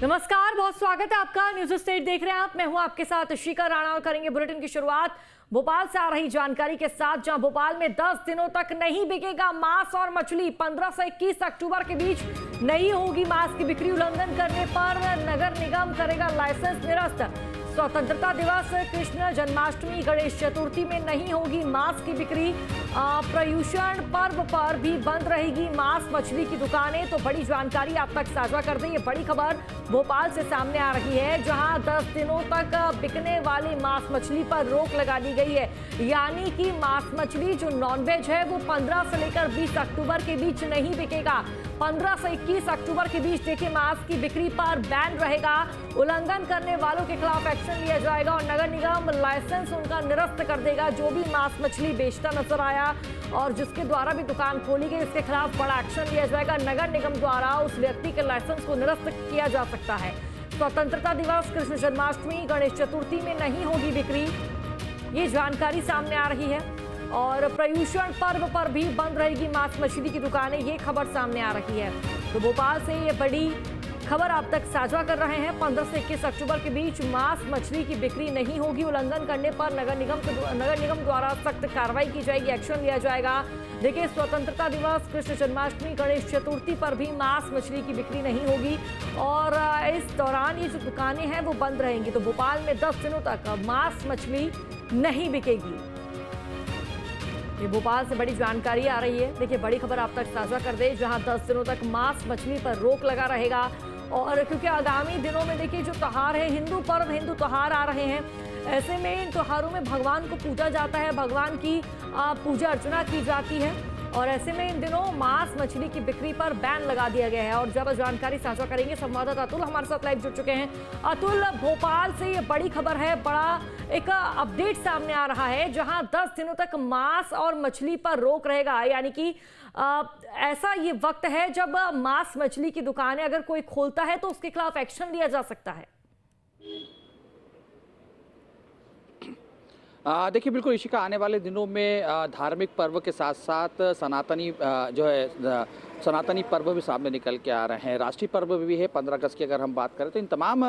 नमस्कार, बहुत स्वागत है आपका। न्यूज स्टेट देख रहे हैं आप। मैं हूं आपके साथ शिखा राणा और करेंगे बुलेटिन की शुरुआत भोपाल से आ रही जानकारी के साथ, जहां भोपाल में 10 दिनों तक नहीं बिकेगा मांस और मछली। 15 से 21 अक्टूबर के बीच नहीं होगी मांस की बिक्री। उल्लंघन करने पर नगर निगम करेगा लाइसेंस निरस्त। स्वतंत्रता दिवस, कृष्ण जन्माष्टमी, गणेश चतुर्थी में नहीं होगी मांस की बिक्री। पर्युषण पर्व पर भी बंद रहेगी मांस मछली की दुकानें। तो बड़ी जानकारी आप तक साझा कर दें। ये बड़ी खबर भोपाल से सामने आ रही है, जहां 10 दिनों तक बिकने वाली मांस मछली पर रोक लगा दी गई है। यानी कि मांस मछली जो नॉनवेज है वो 15 से लेकर 20 अक्टूबर के बीच नहीं बिकेगा। 15 से 21 अक्टूबर के बीच देखिए मांस की बिक्री पर बैन रहेगा। उल्लंघन करने वालों के खिलाफ एक्शन लिया जाएगा और नगर निगम लाइसेंस उनका निरस्त कर देगा। जो भी मांस मछली बेचता नजर आया और जिसके द्वारा भी दुकान खोली गई, इसके खिलाफ बड़ा एक्शन लिया जाएगा। नगर निगम द्वारा उस व्यक्ति के लाइसेंस को निरस्त किया जा सकता है। स्वतंत्रता दिवस, कृष्ण जन्माष्टमी, गणेश चतुर्थी में नहीं होगी बिक्री, ये जानकारी सामने आ रही है। और पर्युषण पर्व पर भी बंद रहेगी मांस मछली की दुकानें, ये खबर सामने आ रही है। तो भोपाल से ये बड़ी खबर आप तक साझा कर रहे हैं। 15 से 21 अक्टूबर के बीच मांस मछली की बिक्री नहीं होगी। उल्लंघन करने पर नगर निगम द्वारा सख्त कार्रवाई की जाएगी, एक्शन लिया जाएगा। देखिए, स्वतंत्रता दिवस, कृष्ण जन्माष्टमी, गणेश चतुर्थी पर भी मांस मछली की बिक्री नहीं होगी और इस दौरान ये जो दुकानें हैं वो बंद रहेंगी। तो भोपाल में 10 दिनों तक मांस मछली नहीं बिकेगी। ये भोपाल से बड़ी जानकारी आ रही है। देखिए, बड़ी खबर आप तक साझा कर दे, जहां 10 दिनों तक मांस मछली पर रोक लगा रहेगा। और क्योंकि आगामी दिनों में देखिए जो त्योहार है, हिंदू पर्व, हिंदू त्योहार आ रहे हैं, ऐसे में इन त्योहारों में भगवान को पूजा जाता है, भगवान की पूजा अर्चना की जाती है और ऐसे में इन दिनों मांस मछली की बिक्री पर बैन लगा दिया गया है। और ज्यादा जानकारी साझा करेंगे संवाददाता अतुल हमारे साथ लाइव जुड़ चुके हैं। अतुल, भोपाल से ये बड़ी खबर है, बड़ा एक अपडेट सामने आ रहा है, जहां 10 दिनों तक मांस और मछली पर रोक रहेगा। यानी कि ऐसा ये वक्त है जब मांस मछली की दुकानें अगर कोई खोलता है तो उसके खिलाफ एक्शन लिया जा सकता है। देखिए, बिल्कुल इशिका, आने वाले दिनों में धार्मिक पर्व के साथ साथ सनातनी जो है सनातनी पर्व भी सामने निकल के आ रहे हैं। राष्ट्रीय पर्व भी है 15 अगस्त की अगर हम बात करें तो इन तमाम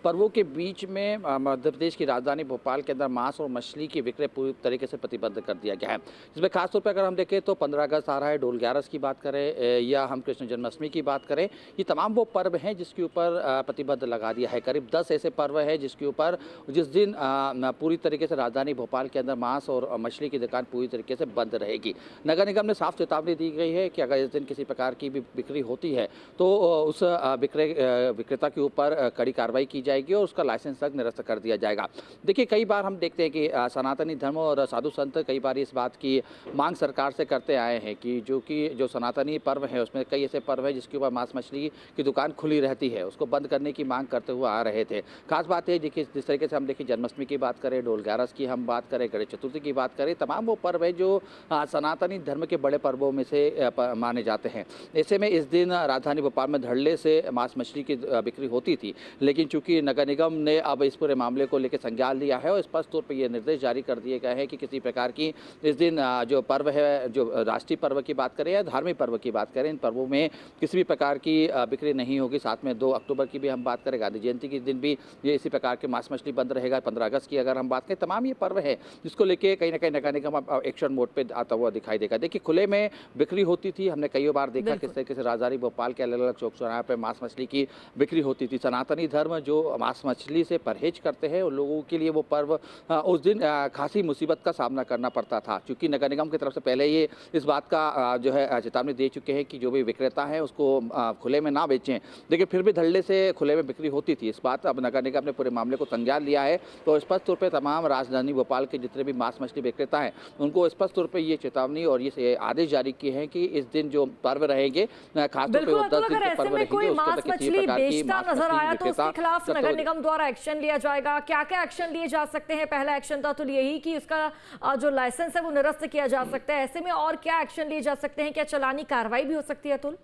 पर्वों के बीच में मध्य प्रदेश की राजधानी भोपाल के अंदर मांस और मछली की विक्रय पूरी तरीके से प्रतिबंध कर दिया गया है। इसमें खासतौर पर अगर हम देखें तो 15 अगस्त आ रहा है, डोल 11 की बात करें या हम कृष्ण जन्माष्टमी की बात करें, ये तमाम वो पर्व हैं जिसके ऊपर प्रतिबंध लगा दिया है। करीब 10 ऐसे पर्व है जिसके ऊपर जिस दिन पूरी तरीके से राजधानी भोपाल के अंदर मांस और मछली की दुकान पूरी तरीके से बंद रहेगी। नगर निगम ने साफ चेतावनी दी गई है कि अगर इस दिन किसी प्रकार की भी बिक्री होती है तो उस विक्रेता के ऊपर कड़ी कार्रवाई की जाएगी और उसका लाइसेंस तक निरस्त कर दिया जाएगा। देखिए, कई बार हम देखते हैं कि सनातनी धर्म और साधु संत कई बार इस बात की मांग सरकार से करते आए हैं कि जो सनातनी पर्व है उसमें कई ऐसे पर्व है जिसके ऊपर मांस मछली की दुकान खुली रहती है, उसको बंद करने की मांग करते हुए आ रहे थे। खास बात है देखिए, जिस तरीके से हम देखिए जन्माष्टमी की बात करें, डोल 11 की हम बात करें, गणेश चतुर्थी की बात करें, तमाम वो पर्व है जो सनातनी धर्म के बड़े पर्वों में से माने जाते हैं। ऐसे में इस दिन राजधानी भोपाल में धड़ल्ले से मांस मछली की बिक्री होती थी, लेकिन चूंकि नगर निगम ने अब इस पूरे मामले को लेकर संज्ञान लिया है और स्पष्ट तौर पर यह निर्देश जारी कर दिए गए हैं कि किसी प्रकार की इस दिन जो पर्व है, जो राष्ट्रीय पर्व की बात करें या धार्मिक पर्व की बात करें, इन पर्वों में किसी भी प्रकार की बिक्री नहीं होगी। साथ में 2 अक्टूबर की भी हम बात करें, गांधी जयंती के दिन भी ये इसी प्रकार के मांस मछली बंद रहेगा। 15 अगस्त की अगर हम बात करें, तमाम ये पर्व है जिसको लेके कहीं ना कहीं नगर निगम एक्शन मोड पे आता हुआ दिखाई देगा। देखिए, खुले में बिक्री होती थी, हमने कई बार देखा किस तरीके से राजधानी भोपाल के अलग अलग चौक चौराहे पर मांस मछली की बिक्री होती थी। सनातनी धर्म जो मांस मछली से परहेज करते हैं उन लोगों के लिए वो पर्व उस दिन खासी मुसीबत का सामना करना पड़ता था, क्योंकि नगर निगम की तरफ से पहले ये इस बात का जो है चेतावनी दे चुके हैं कि जो भी विक्रेता है उसको खुले में ना बेचें। लेकिन फिर भी धड़ल्ले से खुले में बिक्री होती थी। इस बात अब नगर निगम ने पूरे मामले को संज्ञान लिया है तो स्पष्ट तौर पर तमाम राजधानी भोपाल के जितने भी मांस मछली विक्रेता हैं उनको स्पष्ट तौर पर ये चेतावनी और ये आदेश जारी किए हैं कि इस दिन जो पर्व रहेंगे, खासतौर पर 10 दिन के पर्व रहेंगे, मांस मछली बेचता नजर आया तो उसके खिलाफ नगर निगम द्वारा एक्शन लिया जाएगा। क्या क्या एक्शन लिए जा सकते हैं? पहला एक्शन था तो यही कि उसका जो लाइसेंस है वो निरस्त किया जा सकता है। ऐसे में और क्या एक्शन लिए जा सकते हैं? क्या चालानी कार्रवाई भी हो सकती है अतुल?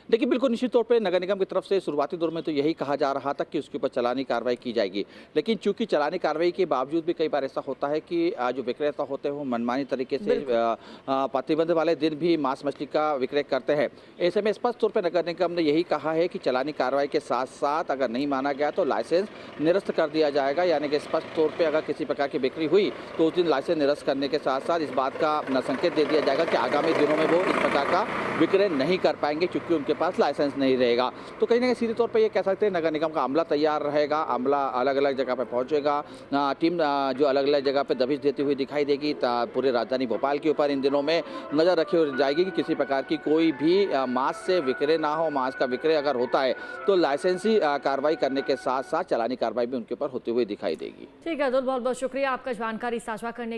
देखिए, बिल्कुल निश्चित तौर पे नगर निगम की तरफ से शुरुआती दौर में तो यही कहा जा रहा था कि उसके ऊपर चालानी कार्रवाई की जाएगी। लेकिन चूंकि चालानी कार्रवाई के बावजूद भी कई बार ऐसा होता है कि जो विक्रेता होते हैं वो मनमानी तरीके से प्रतिबंध वाले दिन भी मांस मछली का विक्रय करते हैं। ऐसे में स्पष्ट तौर पर नगर निगम ने यही कहा है कि चालानी कार्रवाई के साथ साथ अगर नहीं माना गया तो लाइसेंस निरस्त कर दिया जाएगा। यानी कि स्पष्ट तौर पर अगर किसी प्रकार की बिक्री हुई तो उस दिन लाइसेंस निरस्त करने के साथ साथ इस बात का संकेत दे दिया जाएगा कि आगामी दिनों में वो इस प्रकार का विक्रय नहीं कर पाएंगे क्योंकि उनके पास लाइसेंस नहीं रहेगा। तो कहीं ना कहीं सीधे तौर पे ये कह सकते हैं नगर निगम का अमला तैयार रहेगा, अमला अलग अलग जगह पे पहुंचेगा, टीम जो अलग अलग जगह पे दबिश देती हुई दिखाई देगी। पूरे राजधानी भोपाल के ऊपर इन दिनों में नज़र रखी जाएगी कि किसी प्रकार की कोई भी मांस से विक्रय ना हो। मांस का विक्रय अगर होता है तो लाइसेंसी कार्रवाई करने के साथ साथ चालानी कार्रवाई भी उनके ऊपर होती हुई दिखाई देगी। ठीक है अतुल, बहुत बहुत शुक्रिया आपका जानकारी साझा करने के लिए।